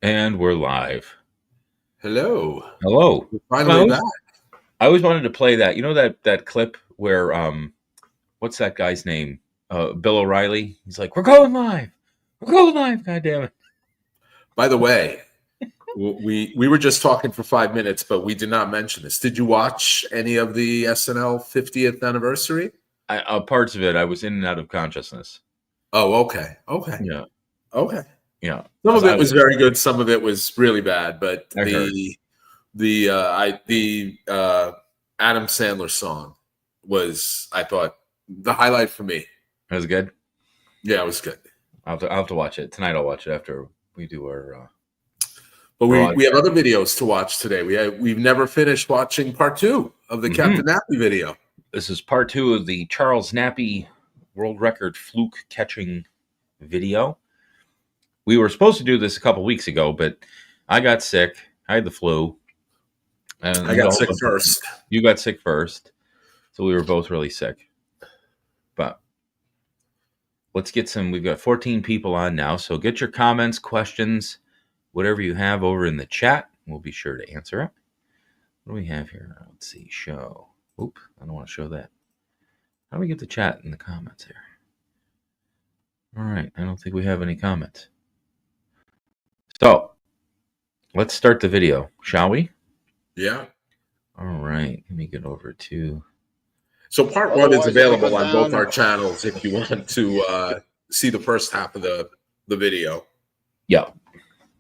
And we're live. Hello. Hello. We're finally back. I always wanted to play that. You know that clip where what's that guy's name? Bill O'Reilly. He's like, "We're going live. We're going live. God damn it!" By the way, we were just talking for 5 minutes, but we did not mention this. Did you watch any of the SNL 50th anniversary? Parts of it, I was in and out of consciousness. Oh, okay. Yeah. Okay. Yeah. Some of it was very good. Some of it was really bad. But I the Adam Sandler song was, I thought, the highlight for me. That was good. Yeah, it was good. I'll have to watch it tonight. I'll watch it after we do our. But we have other videos to watch today. We've never finished watching part 2 of the Captain Nappy video. This is part 2 of the Charles Nappy world record fluke catching video. We were supposed to do this a couple weeks ago, but I got sick. I had the flu. And I got sick first. You got sick first. So we were both really sick. But let's get some. We've got 14 people on now. So get your comments, questions, whatever you have over in the chat. We'll be sure to answer it. What do we have here? Let's see. Show. Oop, I don't want to show that. How do we get the chat in the comments here? All right. I don't think we have any comments. So let's start the video, shall we? Yeah. All right. Let me get over to. So part 1 is available on both our channels if you want to see the first half of the video. Yeah.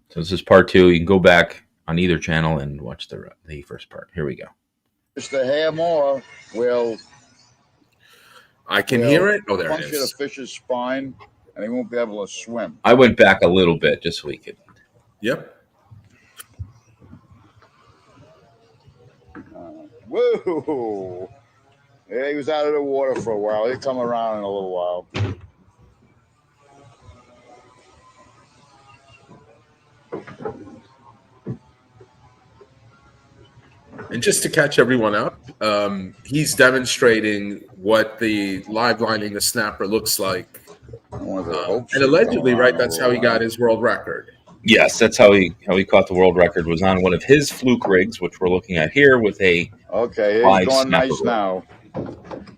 So this is part 2. You can go back on either channel and watch the first part. Here we go. Mr. Hairmore will. I can hear it. Oh, there it is. Puncture the fish's spine, and he won't be able to swim. I went back a little bit just so we could. Yep. Whoa! Yeah, he was out of the water for a while. He'll come around in a little while. And just to catch everyone up, he's demonstrating what the live lining the snapper looks like. And allegedly, right, that's how he got his world record. Yes, that's how he caught the world record. Was on one of his fluke rigs, which we're looking at here with a. Okay, he's going nice now.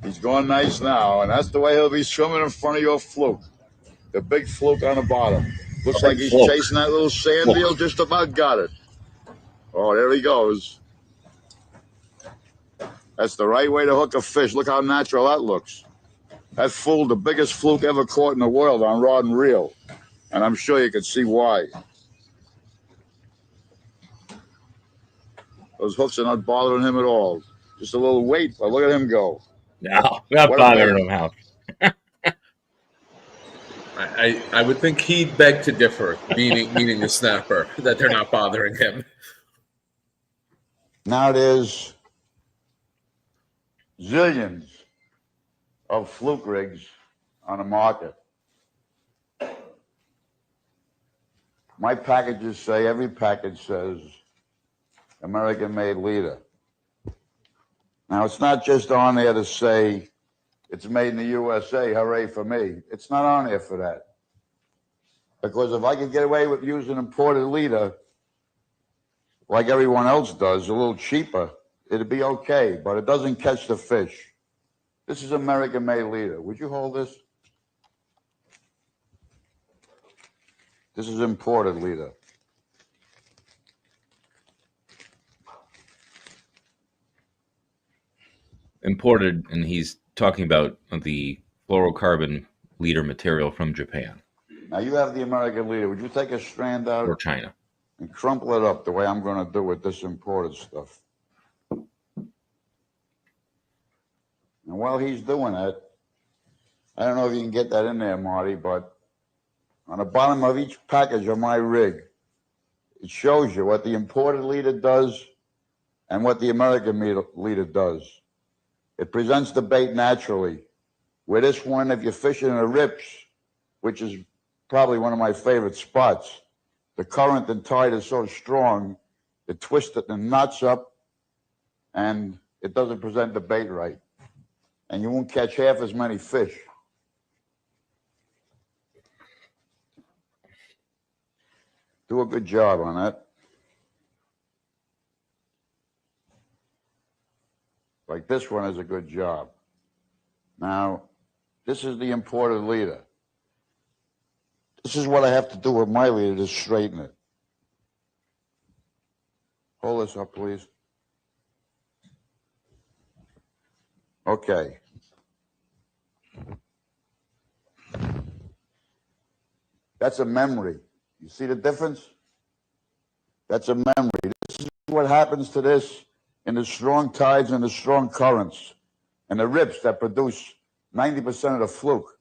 He's going nice now, and that's the way he'll be swimming in front of your fluke. The big fluke on the bottom. Looks like he's chasing that little sand eel. Just about got it. Oh, there he goes. That's the right way to hook a fish. Look how natural that looks. That fooled the biggest fluke ever caught in the world on rod and reel. And I'm sure you can see why. Those hooks are not bothering him at all. Just a little weight, but look at him go. No, not bothering him, Hal. I would think he'd beg to differ, meaning the snapper, that they're not bothering him. Now there's zillions of fluke rigs on the market. My packages say, every package says, American-made leader. Now, it's not just on there to say it's made in the USA, hooray for me. It's not on there for that. Because if I could get away with using imported leader, like everyone else does, a little cheaper, it'd be okay, but it doesn't catch the fish. This is American-made leader. Would you hold this? This is imported leader. Imported, and he's talking about the fluorocarbon leader material from Japan. Now you have the American leader. Would you take a strand out? Or China. And crumple it up the way I'm going to do with this imported stuff. And while he's doing that, I don't know if you can get that in there, Marty, but on the bottom of each package of my rig, it shows you what the imported leader does and what the American leader does. It presents the bait naturally. With this one, if you're fishing in the rips, which is probably one of my favorite spots, the current and tide is so strong, it twists it and knots up, and it doesn't present the bait right. And you won't catch half as many fish. Do a good job on that. Like this one is a good job. Now, this is the imported leader. This is what I have to do with my leader to straighten it. Hold this up, please. Okay. That's a memory. You see the difference? That's a memory. This is what happens to this in the strong tides and the strong currents and the rips that produce 90% of the fluke.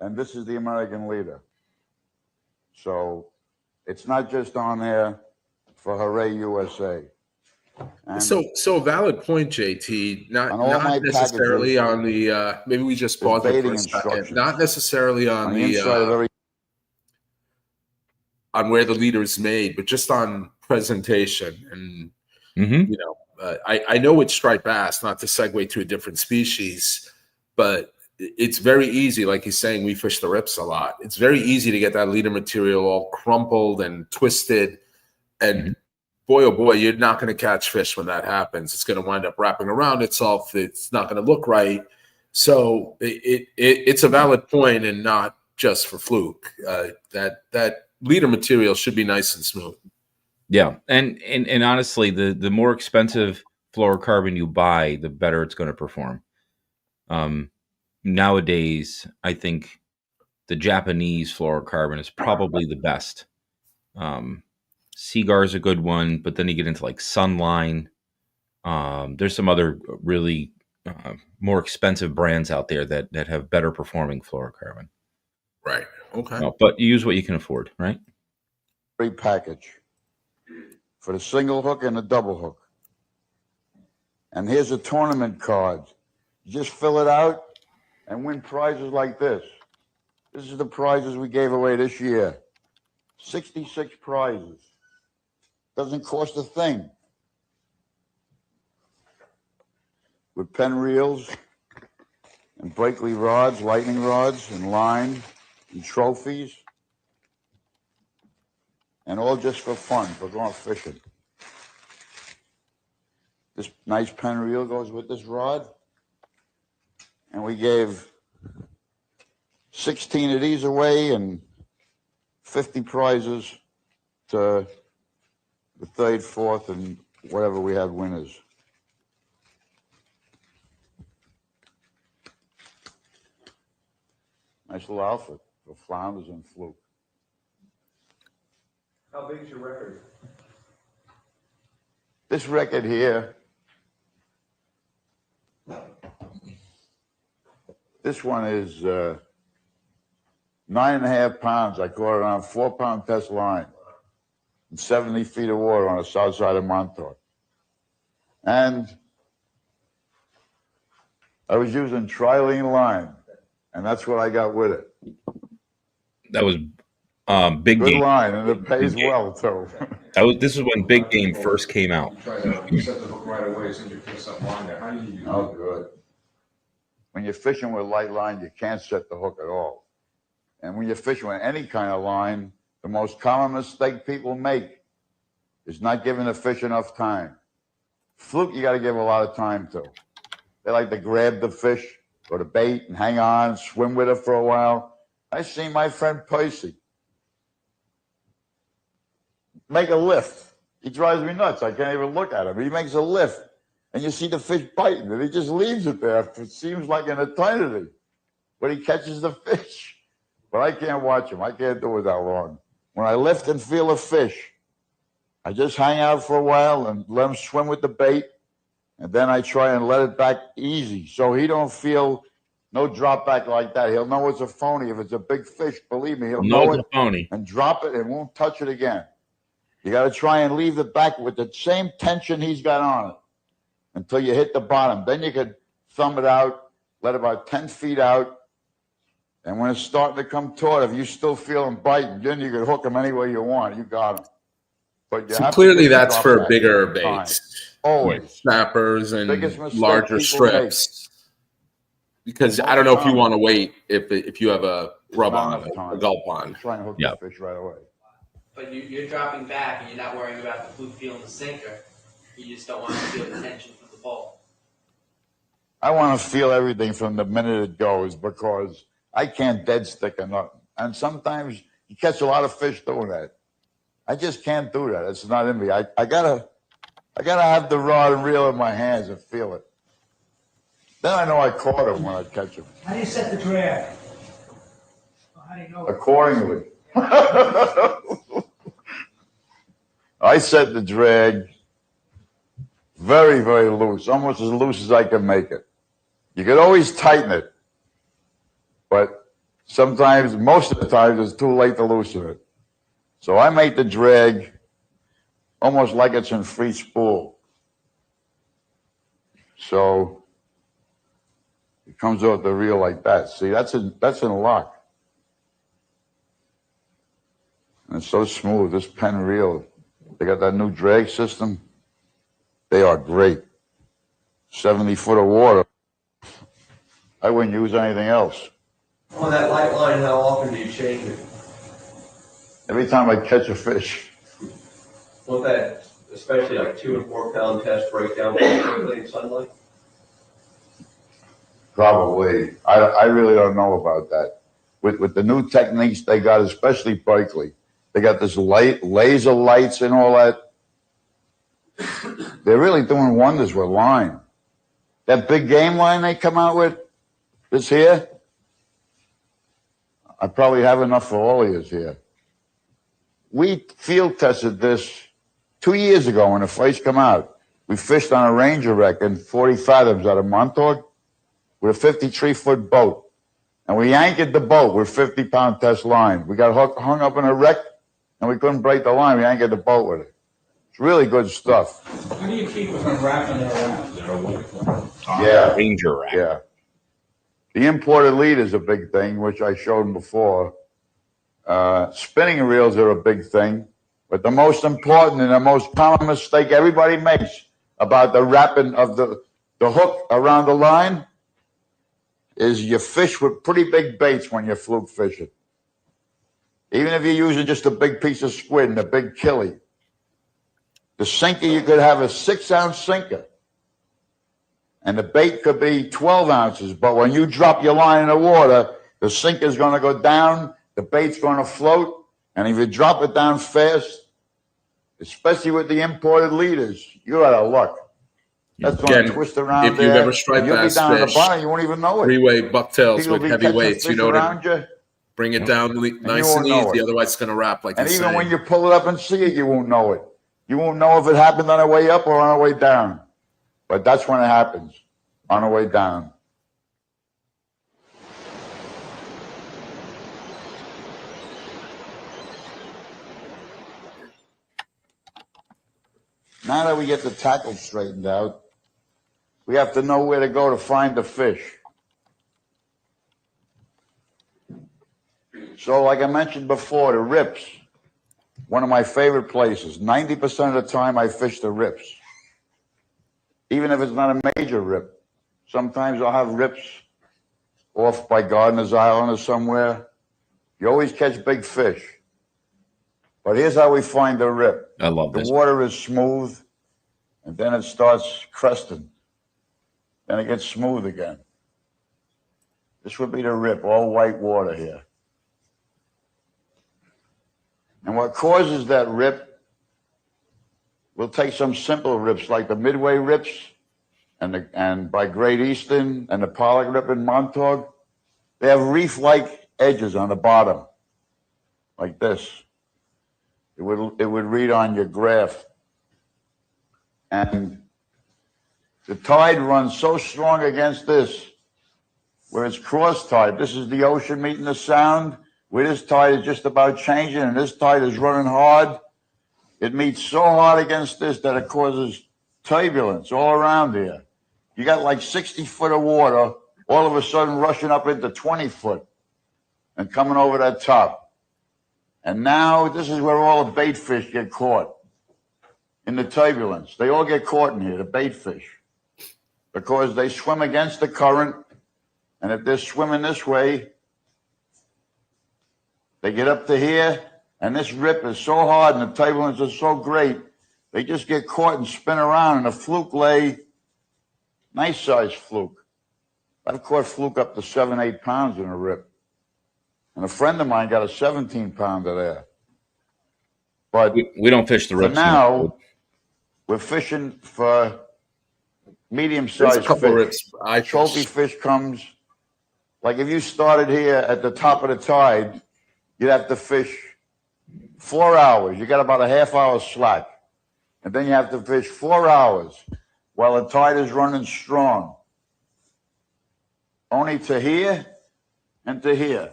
And this is the American leader. So it's not just on there for Hooray USA. And so a valid point, JT. Not necessarily packages, on the maybe we just pause it for a second. Not necessarily on the inside of every on where the leader is made, but just on presentation. And you know, I know it's striped bass, not to segue to a different species, but it's very easy. Like he's saying, we fish the rips a lot. It's very easy to get that leader material all crumpled and twisted, and boy, oh boy, you're not going to catch fish when that happens. It's going to wind up wrapping around itself. It's not going to look right. So it's a valid point, and not just for Fluke. That leader material should be nice and smooth. Yeah, and honestly, the more expensive fluorocarbon you buy, the better it's going to perform. Nowadays, I think the Japanese fluorocarbon is probably the best. Seagar is a good one, but then you get into like Sunline. There's some other really more expensive brands out there that have better performing fluorocarbon. Right. Okay. But you use what you can afford, right? Free package for the single hook and the double hook. And here's a tournament card. You just fill it out and win prizes like this. This is the prizes we gave away this year. 66 prizes. Doesn't cost a thing. With pen reels and Blakely rods, lightning rods, and line, and trophies. And all just for fun, for going fishing. This nice pen reel goes with this rod. And we gave 16 of these away and 50 prizes to the third, fourth, and whatever we had winners. Nice little outfit for flounders and fluke. How big's your record? This record here, this one is 9.5 pounds. I caught it on a 4-pound test line in 70 feet of water on the south side of Montauk. And I was using trilene line, and that's what I got with it. That was big Good game. line, and it pays well too. This is when big game first came out. You try to set the hook right away as soon as you put something on there. How do you do that? Oh, good. When you're fishing with light line, you can't set the hook at all. And when you're fishing with any kind of line, the most common mistake people make is not giving the fish enough time. Fluke, you got to give a lot of time to. They like to grab the fish or the bait and hang on, swim with it for a while. I seen my friend Percy make a lift. He drives me nuts. I can't even look at him. He makes a lift, and you see the fish biting, and he just leaves it there. It seems like an eternity, but he catches the fish. But I can't watch him. I can't do it that long. When I lift and feel a fish, I just hang out for a while and let him swim with the bait, and then I try and let it back easy so he don't feel no drop back like that. He'll know it's a phony. If it's a big fish, believe me, he'll know it's a phony. And drop it and won't touch it again. You got to try and leave it back with the same tension he's got on it until you hit the bottom. Then you could thumb it out, let about 10 feet out, and when it's starting to come taut, if you still feel him biting, then you could hook him any way you want. You got him. But you So have clearly to that's drop for back bigger every time. baits. Always. Snappers and Biggest mistake larger people strips. Because I don't know if you want to wait if you have a rub Not on, enough time. a gulp on. Try and hook Yeah. the fish right away. But you're dropping back and you're not worrying about the fluke feeling the sinker. You just don't want to feel the tension from the pole. I want to feel everything from the minute it goes because I can't dead stick or nothing. And sometimes you catch a lot of fish doing that. I just can't do that. It's not in me. I gotta have the rod and reel in my hands and feel it. Then I know I caught him when I catch him. How do you set the drag? How do you know? Accordingly. I set the drag very, very loose, almost as loose as I can make it. You could always tighten it, but sometimes, most of the time, it's too late to loosen it. So I make the drag almost like it's in free spool. So it comes off the reel like that. See, that's in lock. And it's so smooth, this Penn reel. They got that new drag system. They are great. 70 foot of water. I wouldn't use anything else. On that light line, how often do you change it? Every time I catch a fish. Won't that, especially like 2 and 4 pound test breakdown quickly in sunlight? Probably. I really don't know about that. With the new techniques they got, especially Berkeley, they got this laser lights and all that. They're really doing wonders with line. That big game line they come out with, this here, I probably have enough for all of you here. We field tested this 2 years ago when the first come out. We fished on a Ranger wreck in 40 fathoms out of Montauk with a 53-foot boat. And we anchored the boat with 50-pound test line. We got hung up in a wreck, and we couldn't break the line. We anchored the boat with it. It's really good stuff. How do you keep it from wrapping it around? Yeah. Ranger rack. Yeah. The imported lead is a big thing, which I showed them before. Spinning reels are a big thing. But the most important and the most common mistake everybody makes about the wrapping of the hook around the line is you fish with pretty big baits when you're fluke fishing. Even if you're using just a big piece of squid and a big killie. The sinker, you could have a 6-ounce sinker. And the bait could be 12 ounces. But when you drop your line in the water, the sinker's going to go down, the bait's going to float. And if you drop it down fast, especially with the imported leaders, you're out of luck. That's going to twist around if there. you've ever striped you'll bass be down fish, at the bottom, you won't even know it. Three-way bucktails People with be heavy catching weights, fish you know, around to you, bring it down nice and won't know easy. it. Otherwise, it's going to wrap like and you're even saying. when you pull it up and see it, you won't know it. You won't know if it happened on the way up or on the way down. But that's when it happens, on the way down. Now that we get the tackle straightened out, we have to know where to go to find the fish. So like I mentioned before, the rips, one of my favorite places. 90% of the time I fish the rips. Even if it's not a major rip. Sometimes I'll have rips off by Gardener's Island or somewhere. You always catch big fish. But here's how we find the rip. I love this. The water is smooth, and then it starts cresting. Then it gets smooth again. This would be the rip, all white water here. And what causes that rip, we'll take some simple rips like the Midway rips and by Great Eastern and the Pollock rip in Montauk. They have reef-like edges on the bottom, like this. It would read on your graph. And the tide runs so strong against this, where it's cross tide. This is the ocean meeting the sound, where this tide is just about changing, and this tide is running hard. It meets so hard against this that it causes turbulence all around here. You got like 60 foot of water, all of a sudden rushing up into 20 foot and coming over that top. And now this is where all the bait fish get caught, in the turbulence. They all get caught in here, the bait fish, because they swim against the current, and if they're swimming this way, they get up to here, And this rip is so hard and the turbulence is so great, they just get caught and spin around. And the fluke lay, nice size fluke. I've caught fluke up to 7, 8 pounds in a rip. And a friend of mine got a 17-pounder there. But we don't fish the for rips now, we're fishing for medium-sized There's a couple fish. rips I Trophy fish. fish comes, like if you started here at the top of the tide, you'd have to fish 4 hours. You got about a half-hour slack. And then you have to fish 4 hours while the tide is running strong. Only to here and to here.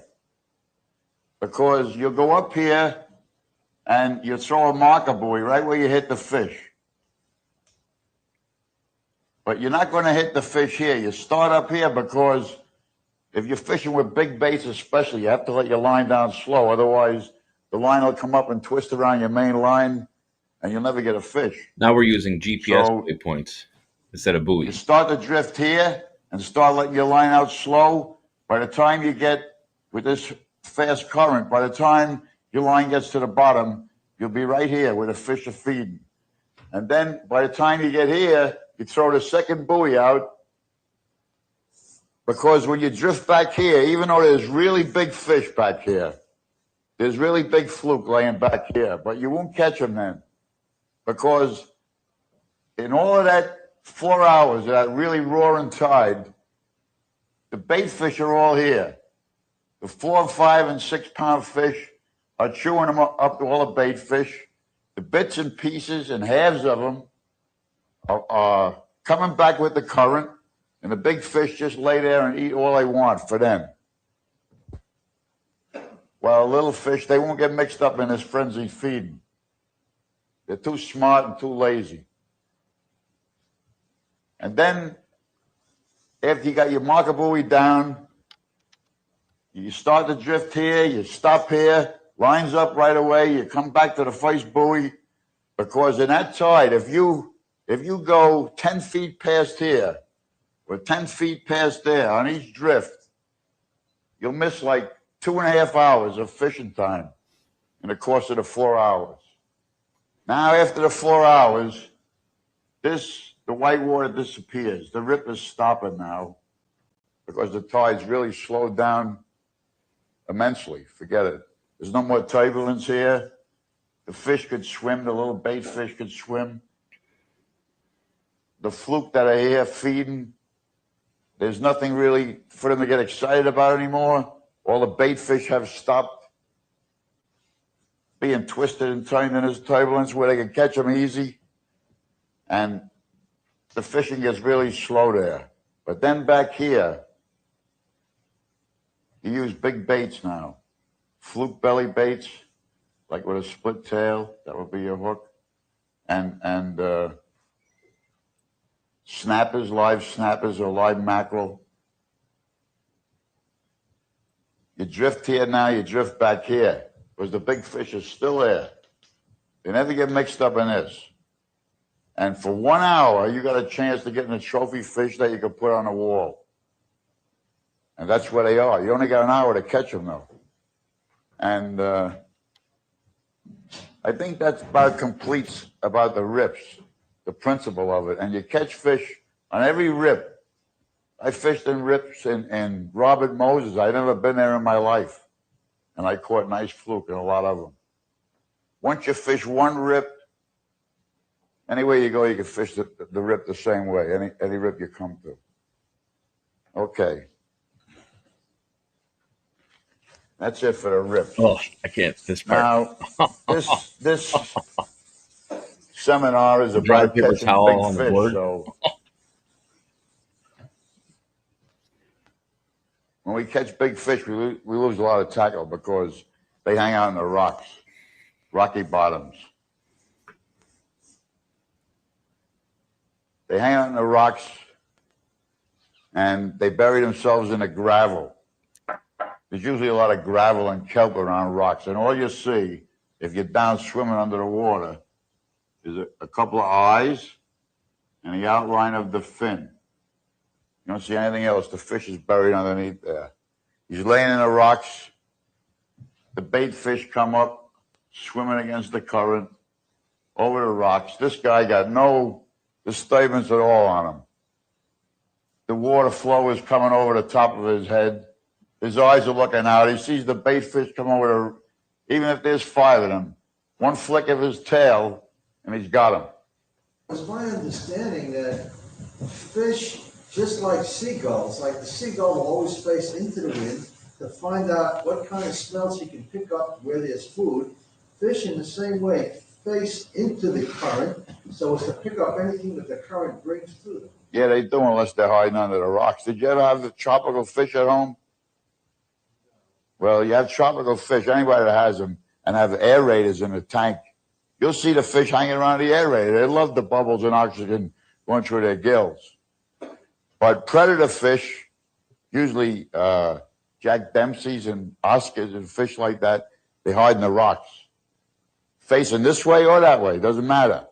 Because you'll go up here and you throw a marker buoy right where you hit the fish. But you're not going to hit the fish here. You start up here because if you're fishing with big baits especially, you have to let your line down slow. Otherwise, the line will come up and twist around your main line and you'll never get a fish. Now we're using GPS So waypoints instead of you buoys. start to drift here and start letting your line out slow. By the time you get with this fast current, by the time your line gets to the bottom, you'll be right here where the fish are feeding. And then by the time you get here, you throw the second buoy out, because when you drift back here, even though there's really big fish back here, there's really big fluke laying back here, but you won't catch them then. Because in all of that 4 hours, of that really roaring tide, the bait fish are all here. The 4, 5, and 6 pound fish are chewing them up to all the bait fish. The bits and pieces and halves of them are coming back with the current, and the big fish just lay there and eat all they want for them. While the little fish, they won't get mixed up in this frenzied feeding. They're too smart and too lazy. And then, after you got your marker buoy down, you start to drift here, you stop here, lines up right away, you come back to the first buoy, because in that tide, if you go 10 feet past here, or 10 feet past there on each drift, you'll miss like 2.5 hours of fishing time in the course of the 4 hours. Now, after the 4 hours, the white water disappears. The rip is stopping now because the tide's really slowed down immensely. Forget it. There's no more turbulence here. The fish could swim. The little bait fish could swim. The fluke that are here feeding, there's nothing really for them to get excited about anymore. All the bait fish have stopped being twisted and turned in this turbulence where they can catch them easy. And the fishing gets really slow there. But then back here, you use big baits now. Fluke belly baits, like with a split tail, that would be your hook. And snappers, live snappers or live mackerel. You drift here now, you drift back here, because the big fish is still there. They never get mixed up in this. And for 1 hour, you got a chance to get in a trophy fish that you can put on a wall. And that's where they are. You only got an hour to catch them, though. And I think that's about completes about the rips, the principle of it. And you catch fish on every rip. I fished in rips in Robert Moses. I've never been there in my life. And I caught nice fluke in a lot of them. Once you fish one rip, anywhere you go, you can fish the rip the same way, any rip you come to. Okay. That's it for the rips. Oh, I can't. This part. Now, this seminar is Dry about paper catching towel big on the fish, board. so when we catch big fish, we lose a lot of tackle because they hang out in the rocks, rocky bottoms. They hang out in the rocks and they bury themselves in the gravel. There's usually a lot of gravel and kelp around rocks, and all you see, if you're down swimming under the water, is a couple of eyes and the outline of the fin. You don't see anything else. The fish is buried underneath there. He's laying in the rocks. The bait fish come up swimming against the current over the rocks. This guy got no disturbance at all on him. The water flow is coming over the top of his head. His eyes are looking out. He sees the bait fish come over, even if there's 5 of them. One flick of his tail, and he's got him. It's my understanding that fish, just like seagulls, like the seagull will always face into the wind to find out what kind of smells he can pick up where there's food. Fish in the same way face into the current so as to pick up anything that the current brings to them. Yeah, they do unless they're hiding under the rocks. Did you ever have the tropical fish at home? Well, you have tropical fish, anybody that has them, and have aerators in the tank, you'll see the fish hanging around the aerator. They love the bubbles and oxygen going through their gills. But predator fish, usually Jack Dempsey's and Oscars and fish like that, they hide in the rocks. Facing this way or that way, doesn't matter.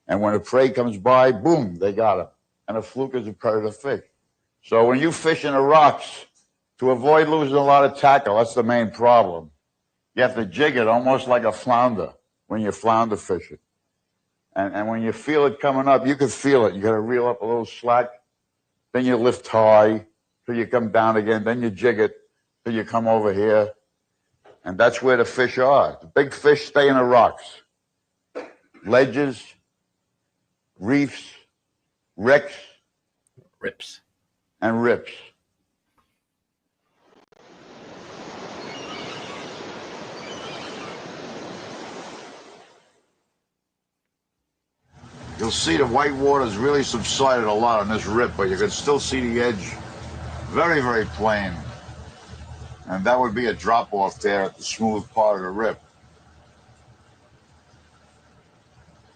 And when a prey comes by, boom, they got him. And a fluke is a predator fish. So when you fish in the rocks, to avoid losing a lot of tackle, that's the main problem. You have to jig it almost like a flounder when you're flounder fishing. And when you feel it coming up, you can feel it. You got to reel up a little slack. Then you lift high till you come down again. Then you jig it till you come over here. And that's where the fish are. The big fish stay in the rocks. Ledges, reefs, wrecks, Rips. and rips. You'll see the white water's really subsided a lot on this rip, but you can still see the edge very, very plain. And that would be a drop-off there at the smooth part of the rip.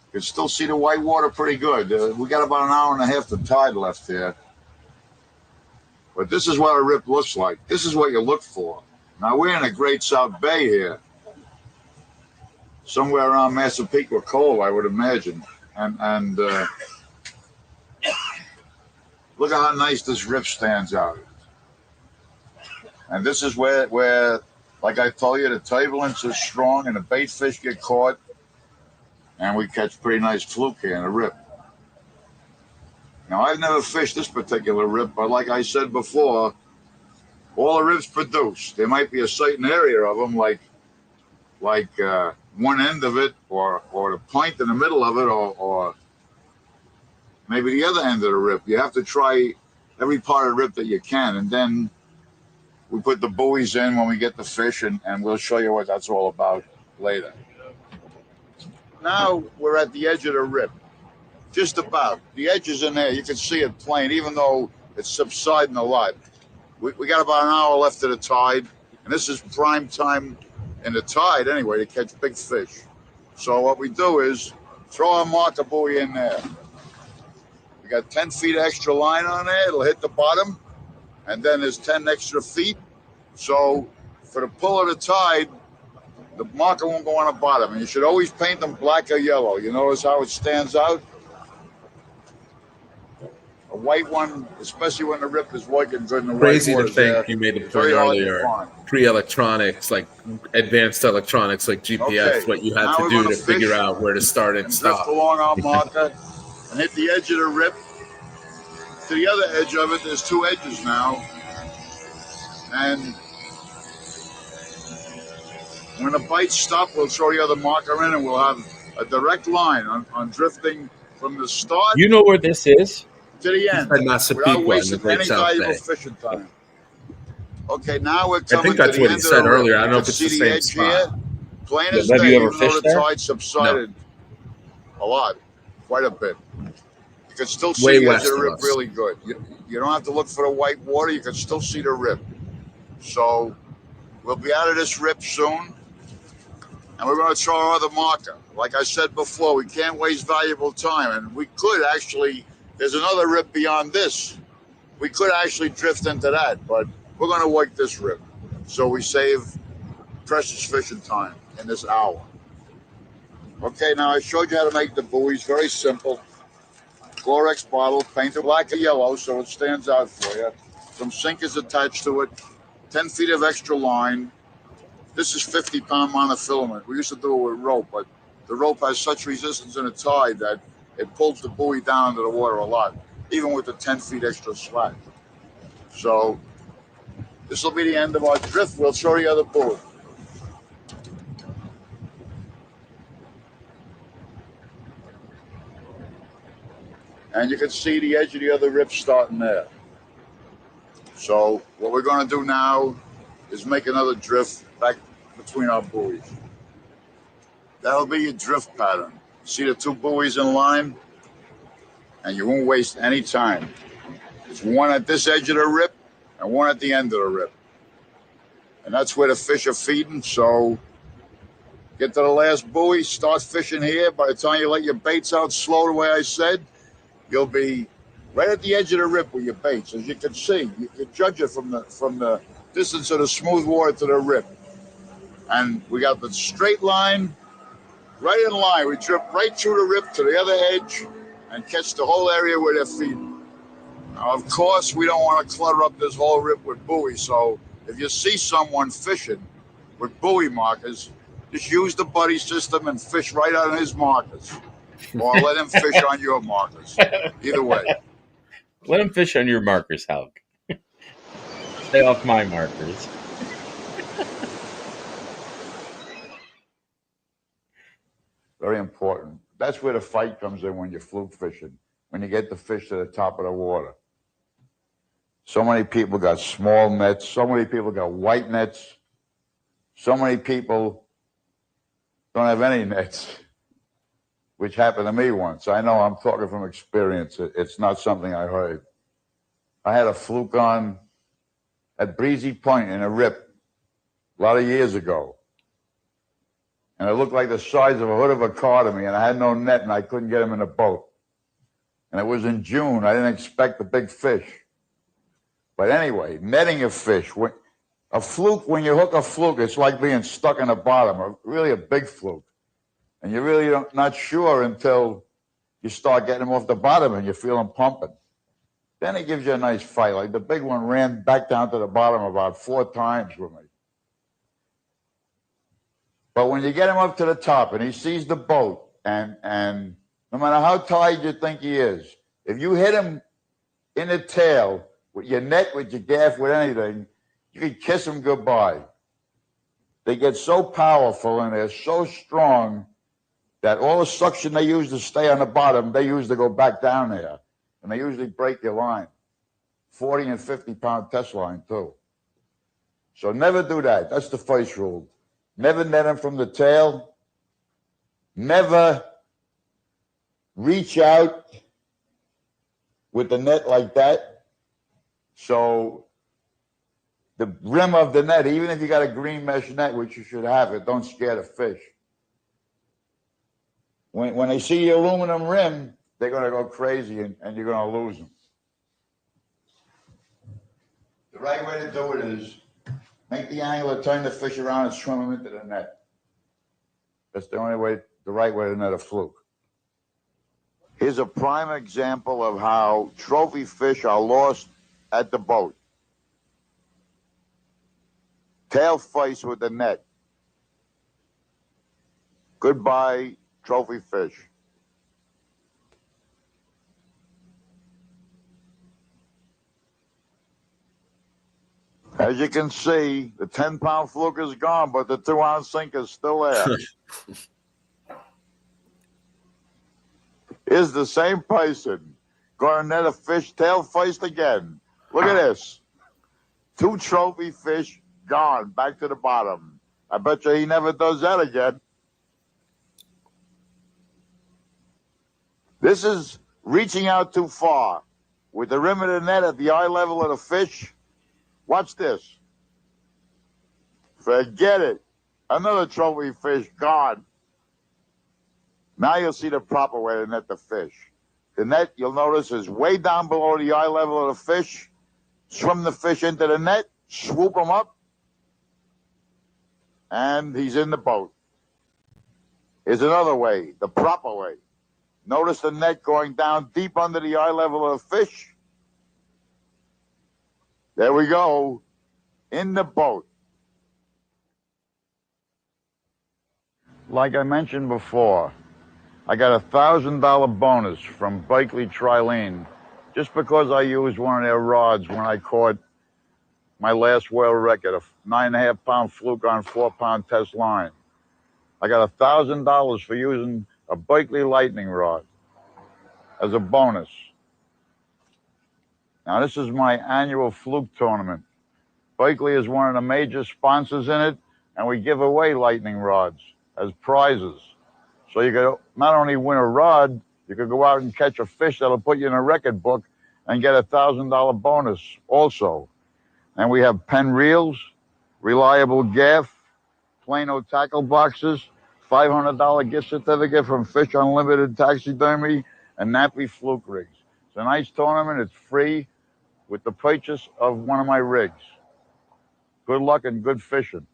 You can still see the white water pretty good. We got about an hour and a half of tide left here. But this is what a rip looks like. This is what you look for. Now, we're in a Great South Bay here. Somewhere around Massapequa Cove, I would imagine. And look at how nice this rip stands out. And this is where, like I told you, the turbulence is strong and the bait fish get caught. And we catch pretty nice fluke here in a rip. Now, I've never fished this particular rip, but like I said before, all the rips produce. There might be a certain area of them, like one end of it, or the point in the middle of it, or maybe the other end of the rip. You have to try every part of the rip that you can, and then we put the buoys in when we get the fish, and we'll show you what that's all about later. Now we're at the edge of the rip. Just about. The edge is in there. You can see it plain, even though it's subsiding a lot. We got about an hour left of the tide, and this is prime time in the tide anyway to catch big fish. So what we do is throw a marker buoy in there. We got 10 feet extra line on there. It'll hit the bottom, and then there's 10 extra feet. So for the pull of the tide, the marker won't go on the bottom, and you should always paint them black or yellow. You notice how it stands out? A white one, especially when the rip is working good in the Crazy white to think you made the point earlier. Pre-electronics, like advanced electronics, like GPS, Okay. what you had Now to we're do gonna to figure fish out where to start and and stop. drift along our marker and hit the edge of the rip. To the other edge of it, there's 2 edges now. And when the bites stop, we'll throw the other marker in and we'll have a direct line on drifting from the start You know where this is? to the end said Massapequa without in the wasting Great any South valuable Bay. fishing time. Okay, now we're I coming think that's to the what end he of the said rip. earlier. I don't know You if can it's the see same edge spot. here, plain as Have day, you ever even though fished the there? tide subsided a lot, quite a bit. You can still see Way the edge west of the of rip us. really good. You don't have to look for the white water. You can still see the rip. So we'll be out of this rip soon, and we're going to throw our other marker. Like I said before, we can't waste valuable time, and we could actually, there's another rip beyond this. We could actually drift into that, but we're going to work this rip. So we save precious fishing time in this hour. Okay, now I showed you how to make the buoys. Very simple. Chlorox bottle, painted black or yellow so it stands out for you. Some sinkers attached to it. 10 feet of extra line. This is 50-pound monofilament. We used to do it with rope, but the rope has such resistance in the tide that it pulls the buoy down into the water a lot, even with the 10 feet extra slack. So this will be the end of our drift. We'll show you the other buoy. And you can see the edge of the other rip starting there. So what we're going to do now is make another drift back between our buoys. That'll be your drift pattern. See the two buoys in line? And you won't waste any time. There's one at this edge of the rip and one at the end of the rip. And that's where the fish are feeding. So get to the last buoy, start fishing here. By the time you let your baits out slow the way I said, you'll be right at the edge of the rip with your baits. As you can see, you can judge it from the distance of the smooth water to the rip. And we got the straight line, right in line. We drip right through the rip to the other edge and catch the whole area where they're feeding. Now, of course, we don't want to clutter up this whole rip with buoys. So if you see someone fishing with buoy markers, just use the buddy system and fish right on his markers. Or let him fish on your markers. Either way. Let him fish on your markers, Hulk. Stay off my markers. Very important. That's where the fight comes in when you're fluke fishing, when you get the fish to the top of the water. So many people got small nets. So many people got white nets. So many people don't have any nets, which happened to me once. I know I'm talking from experience. It's not something I heard. I had a fluke on at Breezy Point in a rip a lot of years ago. And it looked like the size of a hood of a car to me, and I had no net, and I couldn't get him in a boat. And it was in June. I didn't expect a big fish. But anyway, netting a fish. A fluke, when you hook a fluke, it's like being stuck in the bottom, really a big fluke. And you're really not sure until you start getting them off the bottom and you feel them pumping. Then it gives you a nice fight. Like the big one ran back down to the bottom about 4 times with me. But when you get him up to the top and he sees the boat, and no matter how tired you think he is, if you hit him in the tail with your net, with your gaff, with anything, you can kiss him goodbye. They get so powerful and they're so strong that all the suction they use to stay on the bottom, they use to go back down there. And they usually break your line. 40 and 50-pound test line, too. So never do that. That's the first rule. Never net him from the tail. Never reach out with the net like that. So the rim of the net, even if you got a green mesh net, which you should have it, don't scare the fish. When they see the aluminum rim, they're going to go crazy and you're going to lose them. The right way to do it is make the angler turn the fish around and swim them into the net. That's the only way, the right way to net a fluke. Here's a prime example of how trophy fish are lost at the boat. Tail face with the net. Goodbye, trophy fish. As you can see, the 10-pound fluke is gone, but the 2-ounce sinker is still there. Is the same person going to net a fish tail faced again? Look at this. 2 trophy fish gone, back to the bottom. I bet you he never does that again. This is reaching out too far. With the rim of the net at the eye level of the fish, watch this. Forget it. Another trophy fish gone. Now you'll see the proper way to net the fish. The net, you'll notice, is way down below the eye level of the fish. Swim the fish into the net, swoop him up, and he's in the boat. Here's another way, the proper way. Notice the net going down deep under the eye level of the fish. There we go, in the boat. like I mentioned before, I got a $1,000 bonus from Berkeley Trilene just because I used one of their rods when I caught my last world record, a 9.5-pound Fluke on 4-pound test line. I got $1,000 for using a Berkeley lightning rod as a bonus. Now, this is my annual Fluke tournament. Berkeley is one of the major sponsors in it, and we give away lightning rods as prizes. So you could not only win a rod, you could go out and catch a fish that'll put you in a record book and get a $1,000 bonus also. And we have Penn reels, reliable gaff, Plano tackle boxes, $500 gift certificate from Fish Unlimited Taxidermy, and Nappy Fluke rigs. It's a nice tournament. It's free with the purchase of one of my rigs. Good luck and good fishing.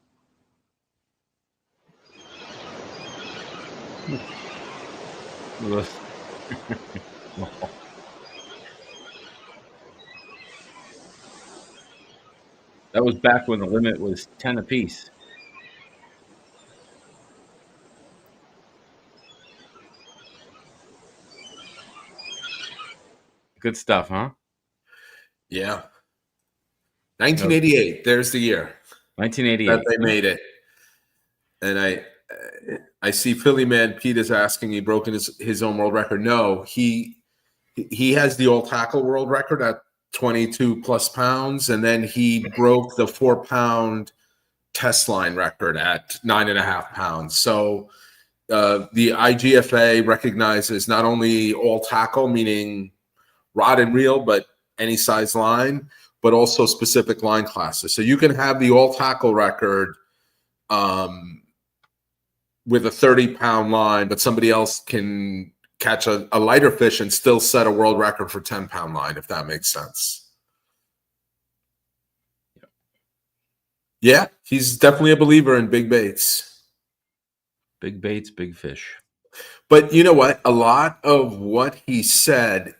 That was back when the limit was 10 apiece. Good stuff, huh? Yeah. 1988. There's the year 1988 that they made it. And I see Philly Man Pete is asking, he broken his own world record. No, he has the all tackle world record at 22 plus pounds, and then he broke the 4-pound test line record at 9.5 pounds. So the IGFA recognizes not only all tackle, meaning rod and reel, but any size line, but also specific line classes. So you can have the all tackle record with a 30-pound line, but somebody else can catch a lighter fish and still set a world record for 10-pound line, if that makes sense. Yeah, he's definitely a believer in big baits. Big baits, big fish. But you know what? A lot of what he said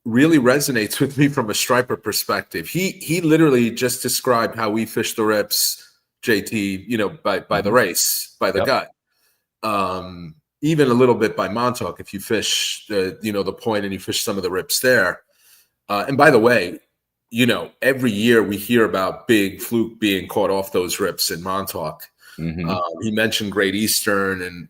really resonates with me from a striper perspective. He literally just described how we fish the rips, JT, by the race, by the gut. Even a little bit by Montauk if you fish the point and you fish some of the rips there. And by the way, every year we hear about big Fluke being caught off those rips in Montauk. He mentioned Great Eastern and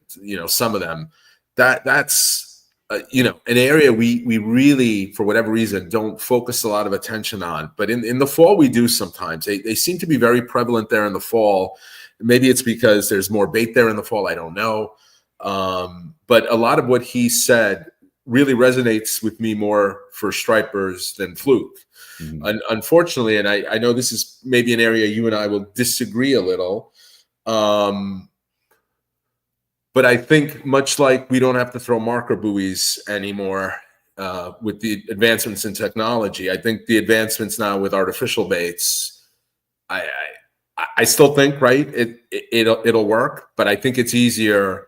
some of them. That's an area we really, for whatever reason, don't focus a lot of attention on. But in the fall we do sometimes. They seem to be very prevalent there in the fall. Maybe it's because there's more bait there in the fall. I don't know. But a lot of what he said really resonates with me more for stripers than Fluke. Unfortunately, and I know this is maybe an area you and I will disagree a little. But I think much like we don't have to throw marker buoys anymore with the advancements in technology, I think the advancements now with artificial baits, I still think, right, it'll work, but I think it's easier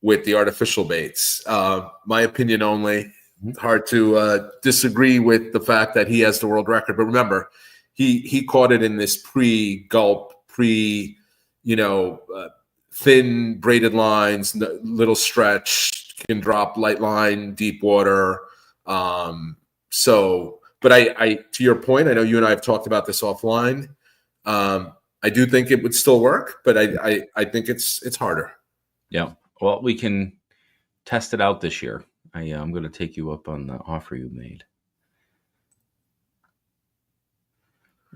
with the artificial baits. My opinion only. Hard to disagree with the fact that he has the world record. But remember, he caught it in this pre-gulp, thin braided lines, little stretch, can drop light line, deep water. But I to your point, I know you and I have talked about this offline. I do think it would still work, but I think it's harder. Yeah. Well, we can test it out this year. I'm going to take you up on the offer you made.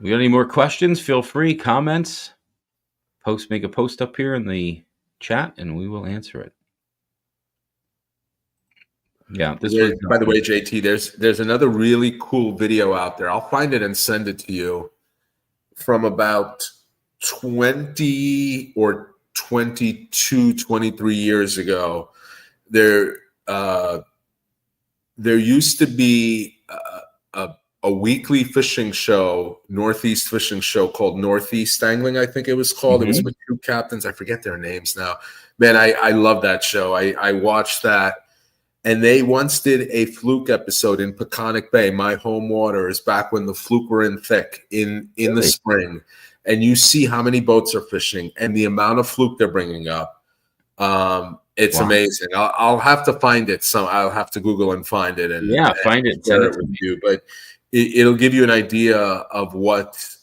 We got any more questions? Feel free, comments. Make a post up here in the chat, and we will answer it. Yeah. By the way, JT, there's another really cool video out there. I'll find it and send it to you from about 20 or 22, 23 years ago. There used to be a weekly fishing show, Northeast fishing show called Northeast Angling, I think it was called. It was with two captains. I forget their names now. Man, I love that show. I watched that. And they once did a Fluke episode in Peconic Bay, my home waters, back when the Fluke were in thick in the spring. And you see how many boats are fishing and the amount of Fluke they're bringing up. It's Wow. amazing. I'll have to find it. I'll have to Google and find it and Find it and send share it it to with me. you. But it'll give you an idea of what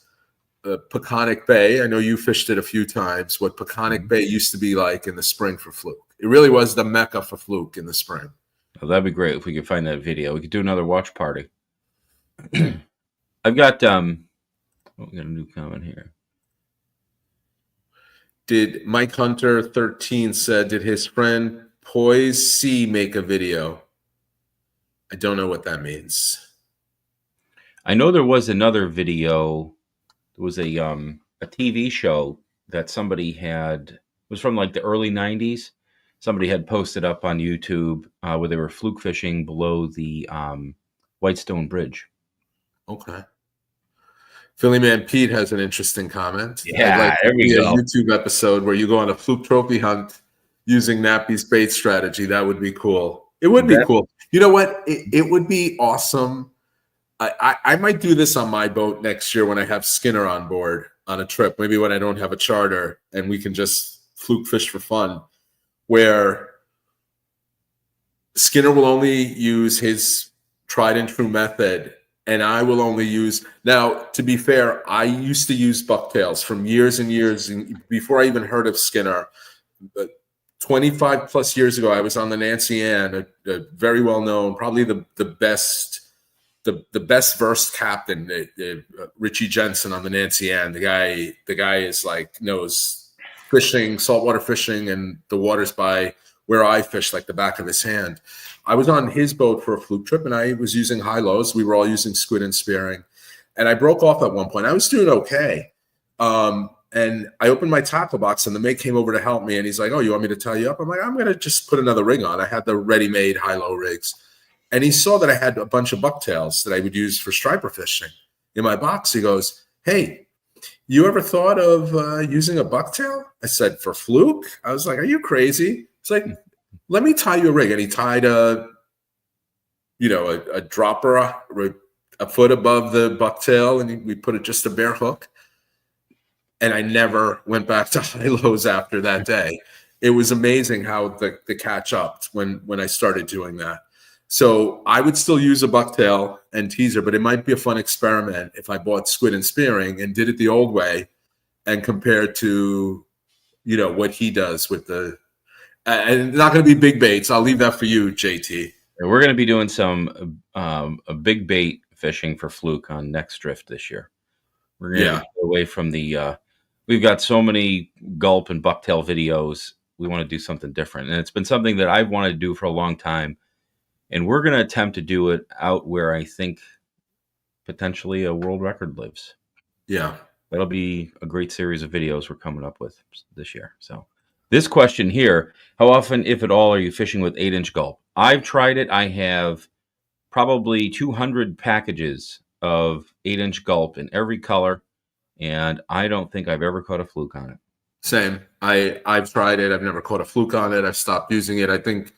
Peconic Bay. I know you fished it a few times. What Peconic Bay used to be like in the spring for Fluke. It really was the mecca for Fluke in the spring. Oh, that'd be great if we could find that video. We could do another watch party. I've got we got a new comment here. Did Mike Hunter 13 said, did his friend Poise C make a video? I don't know what that means. I know there was another video. There was a TV show that somebody had. It was from like the early 90s. Somebody had posted up on YouTube where they were fluke fishing below the Whitestone Bridge. Okay. Philly Man Pete has an interesting comment. Yeah, I'd like there to we see a go. YouTube episode where you go on a fluke trophy hunt using Nappy's bait strategy. That would be cool. It would be cool. You know what? It would be awesome. I might do this on my boat next year when I have Skinner on board on a trip, maybe when I don't have a charter and we can just fluke fish for fun, where Skinner will only use his tried and true method and I will only use. Now, to be fair, I used to use bucktails from years and years before I even heard of Skinner. But 25 plus years ago, I was on the Nancy Ann, a very well known, probably the best versed captain, Richie Jensen on the Nancy Ann. The guy is like knows fishing, saltwater fishing, and the waters by where I fish like the back of his hand. I was on his boat for a fluke trip, and I was using high lows. We were all using squid and spearing, and I broke off at one point. I was doing okay, and I opened my tackle box, and the mate came over to help me, and he's like, "Oh, you want me to tie you up?" I'm like, "I'm gonna just put another rig on." I had the ready-made high-low rigs, and he saw that I had a bunch of bucktails that I would use for striper fishing in my box. He goes, "Hey, you ever thought of using a bucktail?" I said, "For fluke?" I was like, "Are you crazy?" It's like, "Let me tie you a rig." And he tied a dropper a foot above the bucktail, and we put it just a bare hook. And I never went back to high lows after that day. It was amazing how the catch upped when I started doing that. So I would still use a bucktail and teaser, but it might be a fun experiment if I bought squid and spearing and did it the old way and compared to, what he does with the. And not going to be big baits. I'll leave that for you, JT. We're going to be doing some a big bait fishing for fluke on next drift this year. We're going to get away from the. We've got so many gulp and bucktail videos. We want to do something different, and it's been something that I've wanted to do for a long time. And we're going to attempt to do it out where I think potentially a world record lives. Yeah, that'll be a great series of videos we're coming up with this year. So. This question here, how often, if at all, are you fishing with 8-inch gulp? I've tried it. I have probably 200 packages of 8-inch gulp in every color, and I don't think I've ever caught a fluke on it. Same. I've tried it. I've never caught a fluke on it. I've stopped using it. I think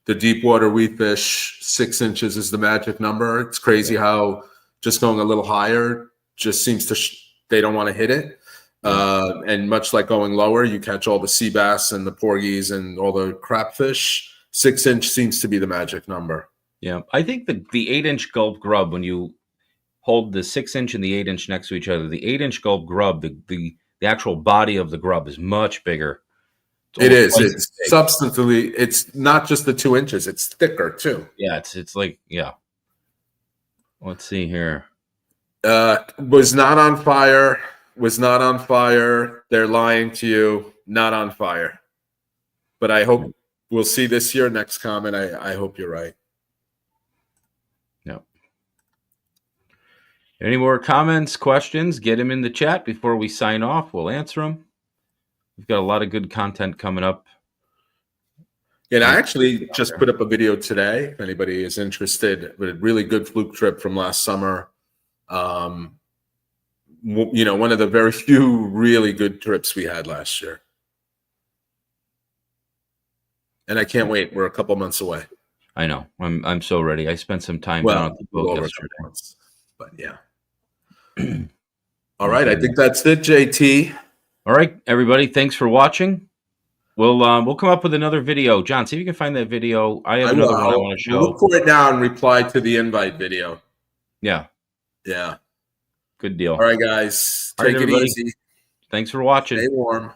the deep water we fish, 6 inches is the magic number. It's crazy how just going a little higher just seems to they don't want to hit it. And much like going lower, you catch all the sea bass and the porgies and all the crapfish. 6-inch seems to be the magic number. Yeah, I think the 8-inch gulp grub, when you hold the 6-inch and the 8-inch next to each other, the 8-inch gulp grub, the actual body of the grub is much bigger. It is. It's substantively. It's not just the 2 inches. It's thicker too. Yeah, it's like Let's see here. Was not on fire. Was not on fire. They're lying to you. Not on fire. But I hope we'll see this year. Next comment. I hope you're right. Yep. Any more comments, questions? Get them in the chat before we sign off. We'll answer them. We've got a lot of good content coming up. And I actually just put up a video today. If anybody is interested, with a really good fluke trip from last summer. One of the very few really good trips we had last year. And I can't wait. We're a couple months away. I know. I'm so ready. I spent some time down at the boat yesterday. But yeah. All right. I think that's it, JT. All right, everybody. Thanks for watching. We'll come up with another video. John, see if you can find that video. I have another one I want to show. Look for it now and reply to the invite video. Yeah. Yeah. Good deal. All right, guys. All right, Take it everybody. easy. Thanks for watching. Stay warm.